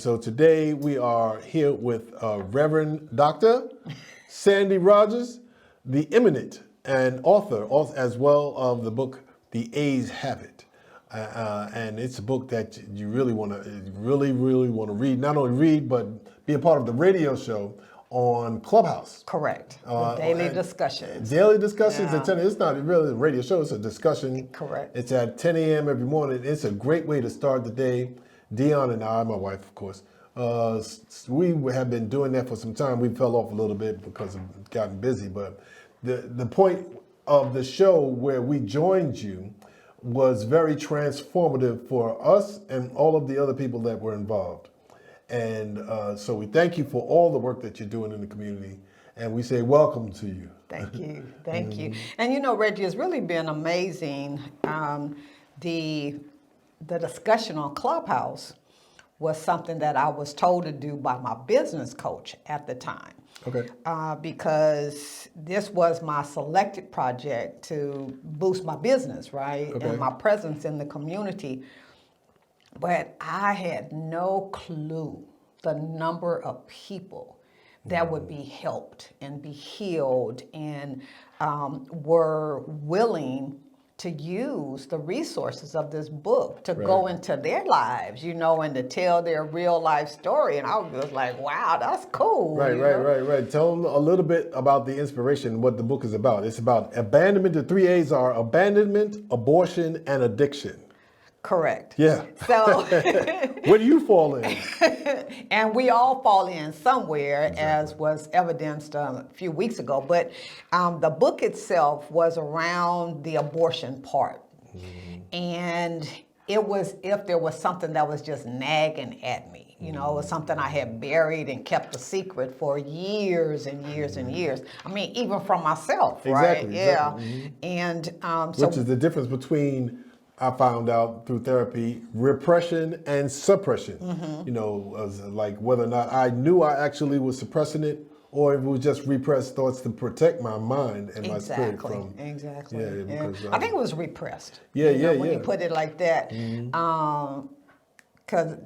So today we are here with Reverend Dr. Sandy Rogers, the eminent and author as well of the book, The AIDS Habit. And it's a book that you really want to read. Not only read, but be a part of the radio show on Clubhouse. Correct. Daily discussions. Daily discussions. Yeah. It's not really a radio show, it's a discussion. Correct. It's at 10 a.m. every morning. It's a great way to start the day. Dion and I, my wife, of course, we have been doing that for some time. We fell off a little bit because of gotten busy, but the point of the show where we joined you was very transformative for us and all of the other people that were involved. And so we thank you for all the work that you're doing in the community, and we say welcome to you. Thank you. Thank you. And you know, Reggie, it's really been amazing. The discussion on Clubhouse was something that I was told to do by my business coach at the time. Okay. Because this was my selected project to boost my business, right? Okay. And my presence in the community. But I had no clue the number of people that would be helped and be healed and were willing to use the resources of this book to go into their lives, you know, and to tell their real life story. And I was like, wow, that's cool. Right. Tell them a little bit about the inspiration, what the book is about. It's about abandonment. The 3 A's are abandonment, abortion, and addiction. Correct. Yeah. So where do you fall in? And we all fall in somewhere, exactly, as was evidenced a few weeks ago. But the book itself was around the abortion part. Mm-hmm. And it was if there was something that was just nagging at me. You know, it was something I had buried and kept a secret for years and years and years. I mean, even from myself, right? Exactly. Yeah. Mm-hmm. And which is the difference between, I found out through therapy, repression and suppression. Mm-hmm. You know, like whether or not I knew I actually was suppressing it, or if it was just repressed thoughts to protect my mind and my spirit from. Exactly. Yeah, because, I think it was repressed. When you put it like that. Mm-hmm. Because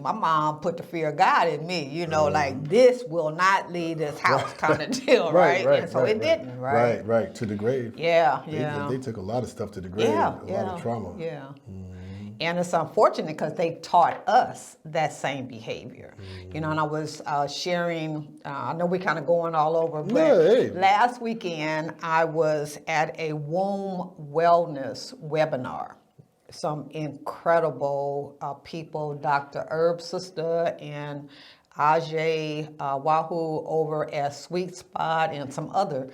my mom put the fear of God in me, you know, like this will not leave this house kind of deal, right? And so it didn't, right? Right, to the grave. Yeah. They took a lot of stuff to the grave, a lot of trauma. Yeah. Mm-hmm. And it's unfortunate because they taught us that same behavior. Mm-hmm. You know, and I was sharing, I know we're kind of going all over, but last weekend I was at a womb wellness webinar. Some incredible people, Dr. Herb's sister and Ajay Wahoo over at Sweet Spot, and some other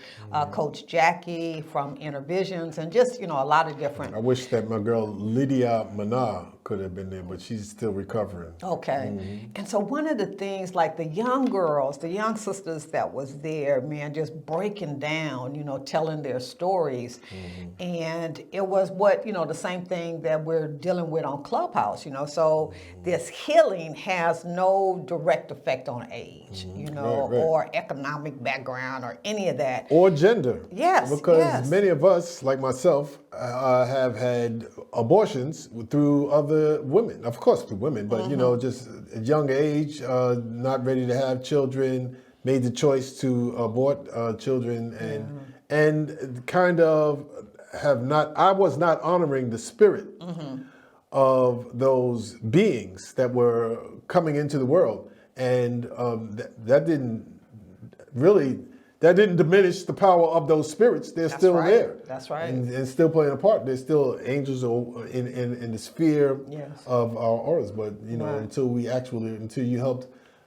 Coach Jackie from Intervisions, and just, you know, a lot of different. I wish that my girl Lydia Mana could have been there, but she's still recovering. Okay. Mm-hmm. And so one of the things, like the young girls, the young sisters that was there, man, just breaking down, you know, telling their stories. Mm-hmm. And it was what, you know, the same thing that we're dealing with on Clubhouse, you know. So this healing has no direct effect on age, you know, or economic background or any of that. Or gender. Yes. Because many of us, like myself, have had abortions through other women, of course through women, but you know, just at young age, not ready to have children, made the choice to abort children, and kind of I was not honoring the spirit of those beings that were coming into the world, and that didn't diminish the power of those spirits. They're still there. That's right. And still playing a part. They're still angels in the sphere of our auras. But, you know, until you helped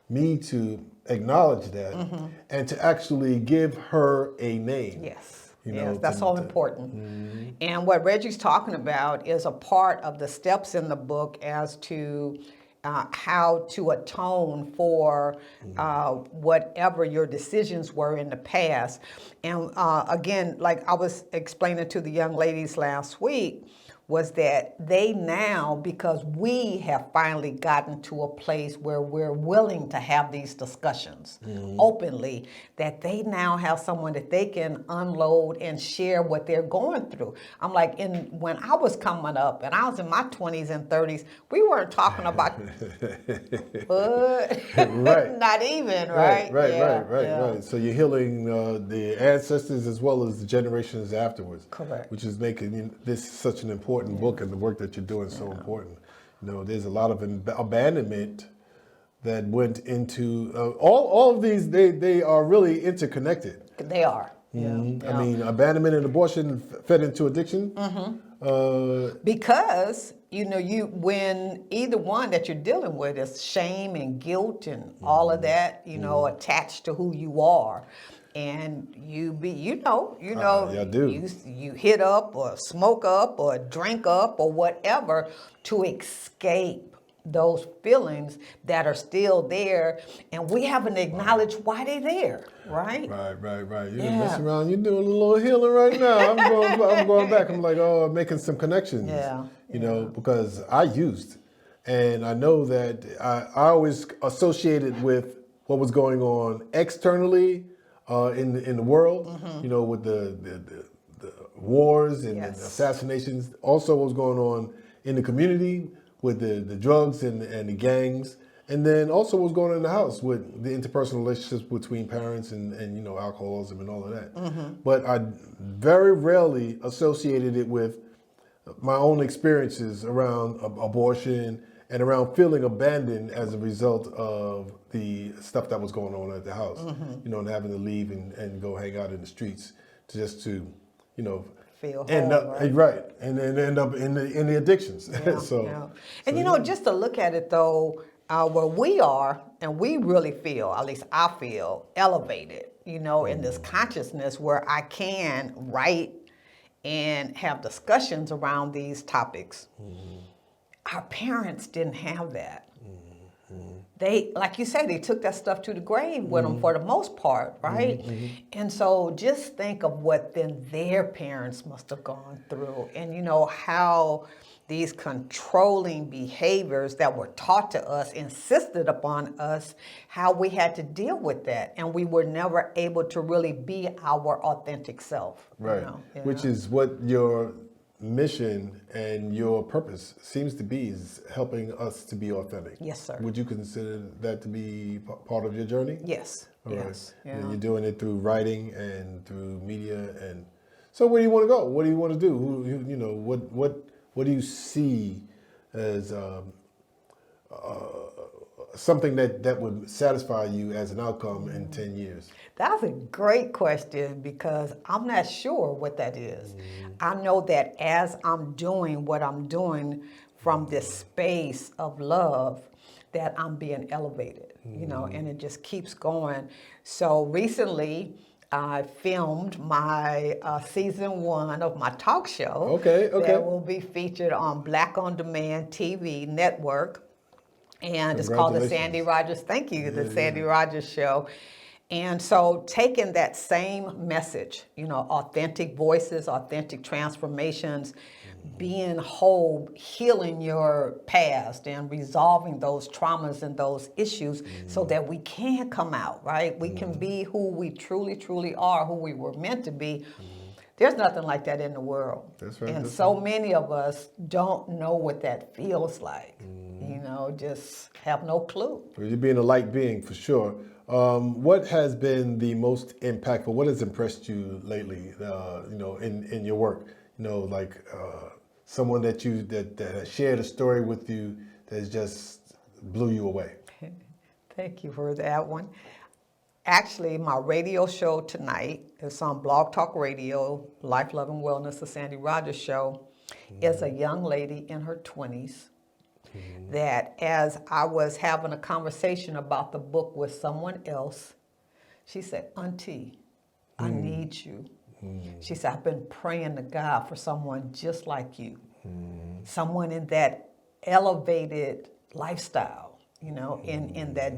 me to acknowledge that and to actually give her a name. Yes. You know, that's all important. Mm-hmm. And what Reggie's talking about is a part of the steps in the book as to how to atone for whatever your decisions were in the past. And again, like I was explaining to the young ladies last week, was that they now, because we have finally gotten to a place where we're willing to have these discussions openly, that they now have someone that they can unload and share what they're going through. I'm like, when I was coming up and I was in my 20s and 30s, we weren't talking about Right. not even, Right, right? right, Yeah, right, right, yeah. right. So you're healing the ancestors as well as the generations afterwards. Correct. Which is making this such an important book, and the work that you're doing so important. You know, there's a lot of abandonment that went into all of these. They are really interconnected. They are. Yeah, I mean, abandonment and abortion fed into addiction. Because when either one that you're dealing with is shame and guilt and all of that, attached to who you are, and you hit up or smoke up or drink up or whatever to escape those feelings that are still there, and we haven't acknowledged why they're there, right? Right. You're messing around. You're doing a little healing right now. I'm going back. I'm like, I'm making some connections. You know, because I used, and I know that I always associated with what was going on externally in the world. You know, with the wars and the assassinations. Also, what was going on in the community with the drugs and the gangs, and then also what's going on in the house with the interpersonal relationships between parents and alcoholism and all of that. But I very rarely associated it with my own experiences around abortion and around feeling abandoned as a result of the stuff that was going on at the house. And having to leave and go hang out in the streets Feel end whole, up right, and then end up in the addictions. And just to look at it though, where we are, and we really feel, at least I feel, elevated, in this consciousness where I can write and have discussions around these topics. Our parents didn't have that. They, like you say, they took that stuff to the grave with them for the most part, right? And so just think of what then their parents must have gone through, and how these controlling behaviors that were taught to us, insisted upon us, how we had to deal with that, and we were never able to really be our authentic self. Right, which is what your mission and your purpose seems to be, is helping us to be authentic. Yes, sir. Would you consider that to be part of your journey? Yes. All right. Yes. And you're doing it through writing and through media, and so where do you want to go? What do you want to do? What do you see as something that would satisfy you as an outcome in 10 years? That's a great question, because I'm not sure what that is. I know that as I'm doing what I'm doing from this space of love, that I'm being elevated, and it just keeps going. So recently, I filmed my season 1 of my talk show. Okay. That will be featured on Black On Demand TV network. And it's called the Sandy Rogers, the Sandy Rogers Show. And so taking that same message, authentic voices, authentic transformations, being whole, healing your past and resolving those traumas and those issues so that we can come out, right? We can be who we truly, truly are, who we were meant to be. There's nothing like that in the world. That's right. And so many of us don't know what that feels like, just have no clue. You're being a light being, for sure. What has been the most impactful? What has impressed you lately? In your work. Someone that has shared a story with you that just blew you away. Thank you for that one. Actually, my radio show tonight is on Blog Talk Radio, Life, Love, and Wellness, the Sandy Rogers Show, is a young lady in her 20s. That as I was having a conversation about the book with someone else, she said, "Auntie, I need you." She said, "I've been praying to God for someone just like you, someone in that elevated lifestyle, in that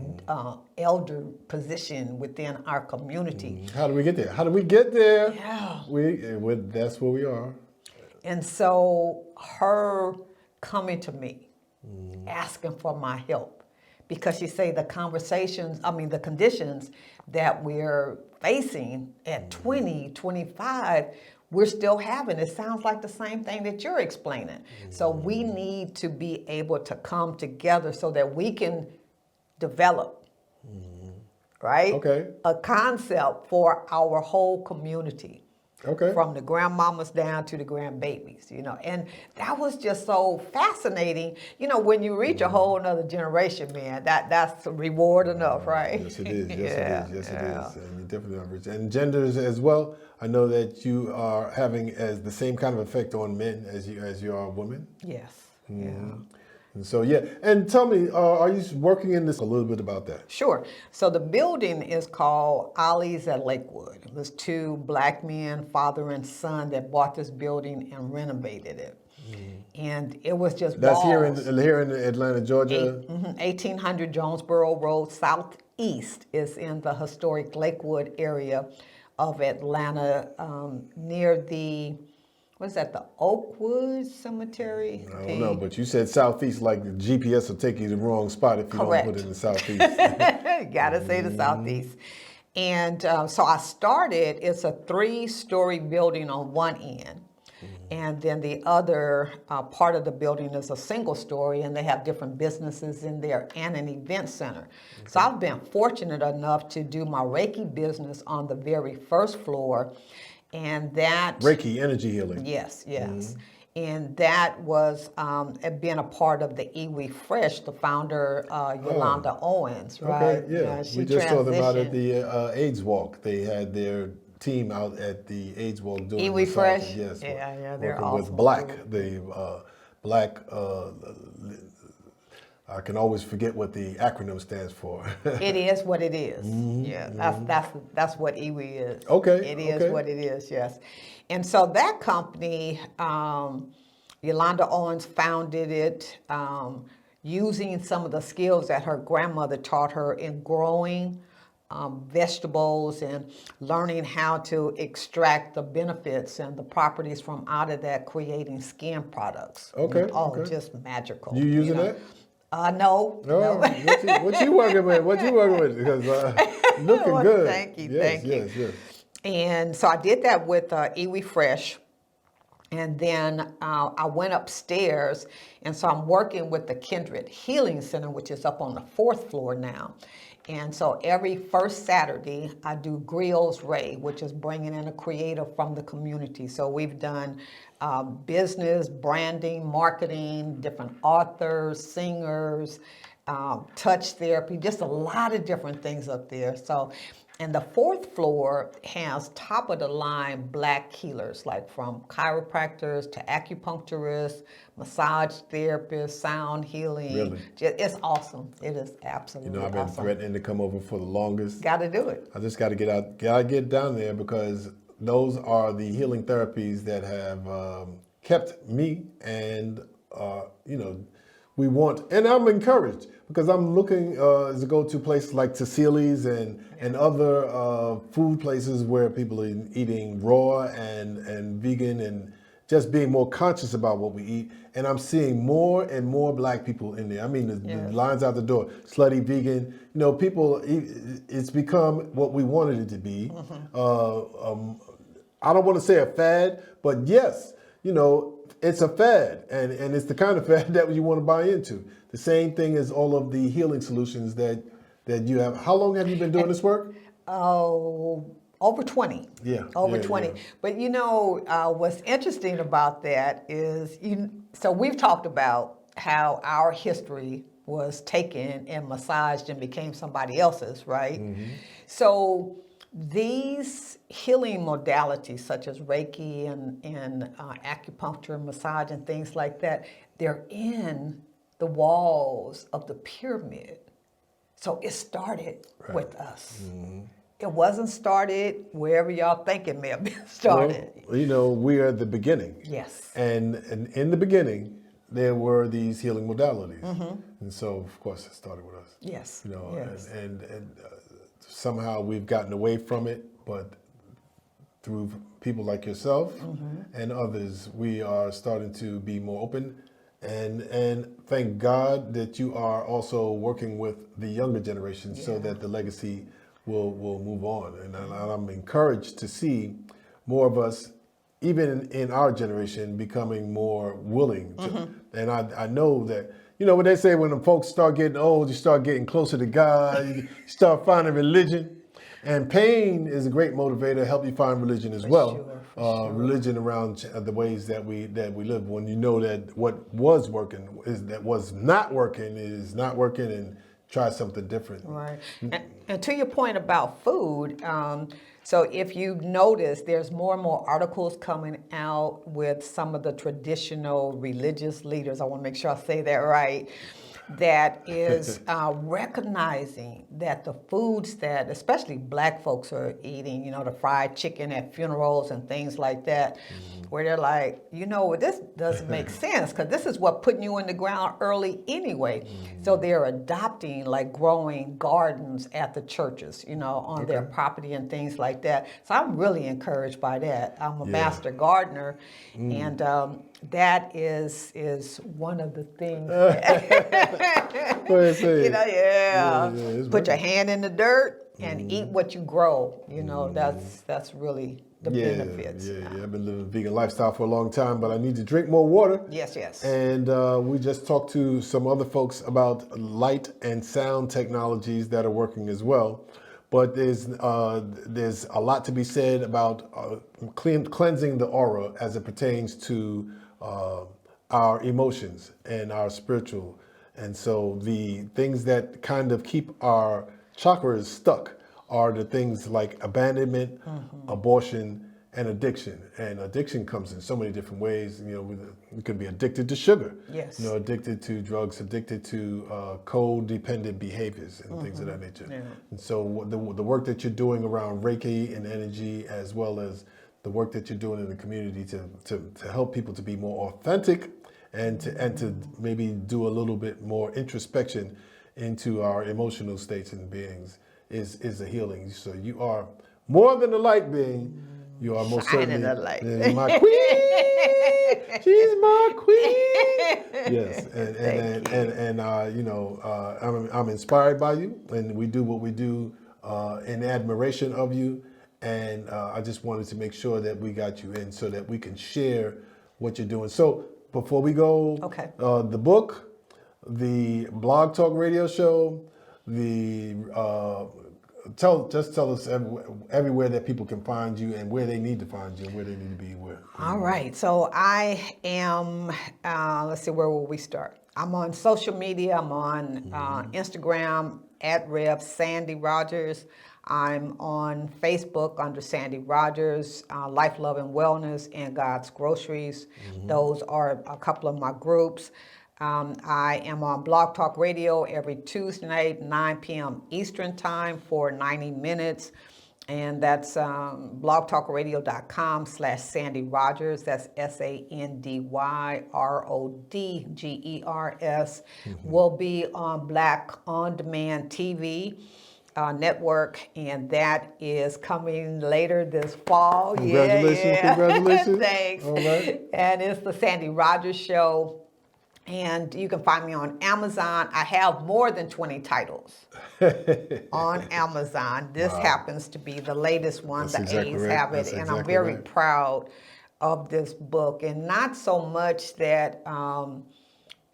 elder position within our community." How do we get there? Yeah. Yeah. That's where we are. And so her coming to me, asking for my help, because she say the conditions that we're facing at 20, 25, we're still having. It sounds like the same thing that you're explaining. So we need to be able to come together so that we can develop, right? Okay. A concept for our whole community. Okay. From the grandmamas down to the grandbabies, and that was just so fascinating. When you reach a whole nother generation, man, that's a reward enough, right? Yes, it is. Yes, Yeah, it is. Yes, yeah. it is. And you definitely are rich. And genders as well. I know that you are having as the same kind of effect on men as you are women. Yes. Mm-hmm. Yeah. And so, yeah. And tell me, are you working in this a little bit about that? Sure. So the building is called Ollie's at Lakewood. It was two black men, father and son, that bought this building and renovated it. And it was just That's walls. here in Atlanta, Georgia. 1800 Jonesboro Road, southeast, is in the historic Lakewood area of Atlanta, near the, what is that, the Oakwood Cemetery? I don't know, but you said southeast, like the GPS will take you to the wrong spot if you Correct. don't put it in the southeast. Gotta say the southeast. And so I started, it's a 3-story building on one end. And then the other part of the building is a single story, and they have different businesses in there and an event center. So I've been fortunate enough to do my Reiki business on the very first floor. And that Reiki, energy healing. Yes. And that was being a part of the Iwi Fresh, the founder, Yolanda Owens, right? Okay, yeah. She We just saw them out at transitioned. the AIDS walk. They had their team out at the AIDS walk doing Iwi the Fresh? South, yes, Yeah, they're working awesome with Black, too. the Black. I can always forget what the acronym stands for. It is what it is. Yeah, that's what Iwi is. Okay, It is okay. what it is, yes. And so that company, Yolanda Owens founded it using some of the skills that her grandmother taught her in growing vegetables and learning how to extract the benefits and the properties from out of that, creating skin products. Okay, Oh, okay. just magical. You using that? No. No. What you working with? What you working with? Because looking Well, good. thank you, Yes, thank you. yes, yes. And so I did that with Iwi Fresh. And then I went upstairs, and so I'm working with the Kindred Healing Center, which is up on the 4th floor now. And so every first Saturday, I do Griots Ray, which is bringing in a creative from the community. So we've done business, branding, marketing, different authors, singers, touch therapy, just a lot of different things up there. So, and the 4th floor has top of the line Black healers, like from chiropractors to acupuncturists, massage therapists, sound healing. Really? It's awesome. It is absolutely I've been awesome. threatening to come over for the longest. Got to do it. I just got to get out, gotta get down there, because those are the healing therapies that have kept me, and we want, and I'm encouraged because I'm looking to go to places like Cecili's and other food places where people are eating raw and vegan and just being more conscious about what we eat. And I'm seeing more and more Black people in there. I mean, the lines out the door, slutty vegan, people, it's become what we wanted it to be. I don't want to say a fad, but yes, it's a fad, and it's the kind of fad that you want to buy into. The same thing as all of the healing solutions that you have. How long have you been doing this work? Oh, over 20. Yeah. Over yeah, 20. yeah. But what's interesting about that is, so we've talked about how our history was taken and massaged and became somebody else's, right? Mm-hmm. So these healing modalities such as Reiki and acupuncture, massage, and things like that, they're in the walls of the pyramid. So it started with us. Mm-hmm. It wasn't started wherever y'all think it may have been started. Well, we are at the beginning. Yes. And in the beginning, there were these healing modalities. And so, of course, it started with us. Yes. And somehow we've gotten away from it, but through people like yourself and others, we are starting to be more open. And thank God that you are also working with the younger generation so that the legacy will move on. And I'm encouraged to see more of us, even in our generation, becoming more willing to. And I know that, you know what they say, when the folks start getting old, you start getting closer to God, you start finding religion. And pain is a great motivator, help you find religion as well. Sure. Religion around the ways that we live. When you know that what was working is that was not working is not working, and try something different. Right. And to your point about food, so if you notice, there's more and more articles coming out with some of the traditional religious leaders. I want to make sure I say that right. That is recognizing that the foods that especially Black folks are eating, you know, the fried chicken at funerals and things like that, where they're like, you know, this doesn't make sense because this is what putting you in the ground early anyway. So they're adopting like growing gardens at the churches, you know, on their property and things like that. So I'm really encouraged by that. I'm a master gardener, and that is one of the things. You know, put your hand in the dirt and eat what you grow. You know, that's really the benefits. I've been living a vegan lifestyle for a long time, but I need to drink more water. Yes. And we just talked to some other folks about light and sound technologies that are working as well. But there's a lot to be said about cleansing the aura as it pertains to our emotions and our spiritual. And so the things that kind of keep our chakras stuck are the things like abandonment, abortion, and addiction. And addiction comes in so many different ways. You know, we could be addicted to sugar. Yes. You know, addicted to drugs, addicted to codependent behaviors and things of that nature. Yeah. And so the work that you're doing around Reiki and energy, as well as the work that you're doing in the community to help people to be more authentic and to maybe do a little bit more introspection into our emotional states and beings is a healing. So you are more than a light being. You are most certainly the light. My queen. She's my queen. Yes, and you know, I'm inspired by you, and we do what we do in admiration of you. And I just wanted to make sure that we got you in so that we can share what you're doing. So before we go, the book, the Blog Talk Radio show, the tell us everywhere that people can find you and where they need to find you and where they need to be. All right. So I am. Let's see. Where will we start? I'm on social media. I'm on Instagram at Rev Sandy Rogers. I'm on Facebook under Sandy Rogers, Life, Love, and Wellness, and God's Groceries. Those are a couple of my groups. I am on Blog Talk Radio every Tuesday night, 9 p.m. Eastern Time for 90 minutes. And that's blogtalkradio.com/Sandy Rogers. That's SandyRodgers. Will be on Black On Demand TV network, and that is coming later this fall. Congratulations. Thanks. All right. And it's the Sandy Rogers Show. And you can find me on Amazon. I have more than 20 titles on Amazon. This happens to be the latest one. That's exactly A's right. have it. That's and exactly I'm very right. proud of this book. And not so much that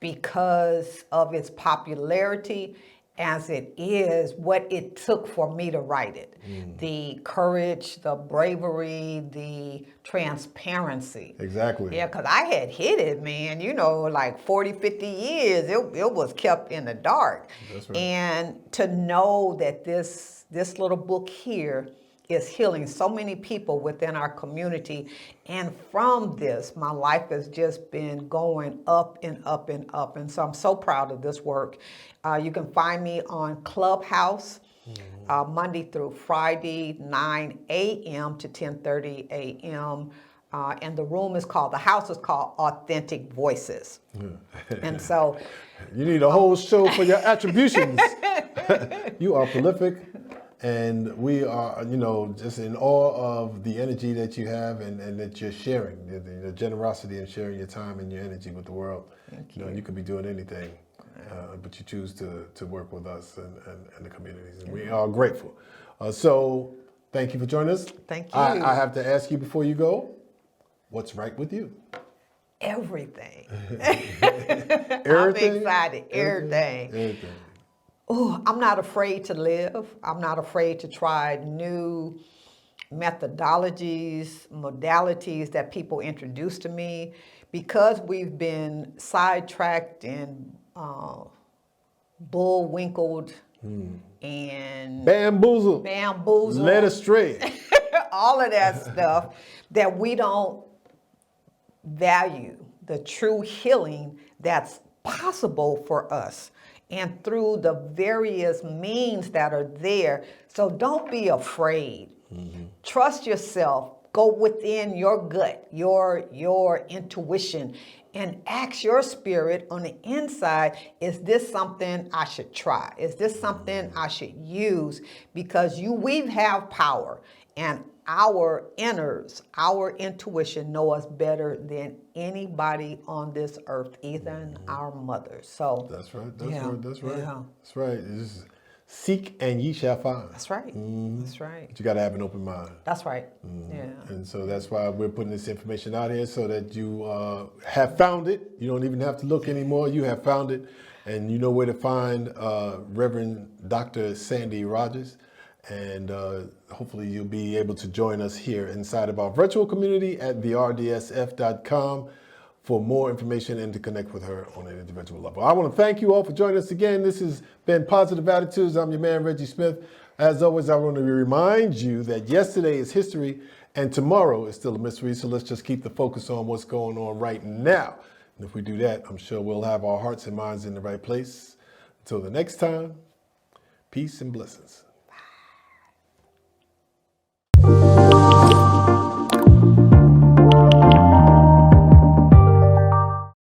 because of its popularity, as it is what it took for me to write it. The courage, the bravery, the transparency. Exactly. Yeah, because I had hid it, man, you know, like 40, 50 years, it was kept in the dark. That's right. And to know that this little book here is healing so many people within our community. And from this, my life has just been going up and up and up. And so I'm so proud of this work. You can find me on Clubhouse Monday through Friday, 9 a.m. to 10:30 a.m. And the house is called Authentic Voices. And so you need a whole show for your attributions. You are prolific. And we are, just in awe of the energy that you have and that you're sharing, the generosity and sharing your time and your energy with the world. Thank you. You could be doing anything, but you choose to work with us and the communities. And we are grateful. So thank you for joining us. Thank you. I have to ask you before you go, what's right with you? Everything. Everything? I'm excited. Everything. Everything. Oh, I'm not afraid to live. I'm not afraid to try new methodologies, modalities that people introduce to me, because we've been sidetracked and bullwinkled and Bamboozled. Led astray. all of that stuff, that we don't value the true healing that's possible for us and through the various means that are there. So don't be afraid. Trust yourself. Go within your gut, your intuition, and ask your spirit on the inside, is this something I should try? Is this something I should use? Because we have power, and our inners, our intuition know us better than anybody on this earth, even our mothers. So That's right. That's yeah, right. That's right. yeah. That's right. It's just, seek and ye shall find. That's right. That's right. But you got to have an open mind. That's right. Yeah. And so that's why we're putting this information out here, so that you have found it. You don't even have to look anymore. You have found it. And you know where to find Reverend Dr. Sandy Rogers. And hopefully you'll be able to join us here inside of our virtual community at therdsf.com for more information and to connect with her on an individual level. I want to thank you all for joining us again. This has been Positive Attitudes. I'm your man, Reggie Smith. As always, I want to remind you that yesterday is history and tomorrow is still a mystery. So let's just keep the focus on what's going on right now. And if we do that, I'm sure we'll have our hearts and minds in the right place. Until the next time, peace and blessings.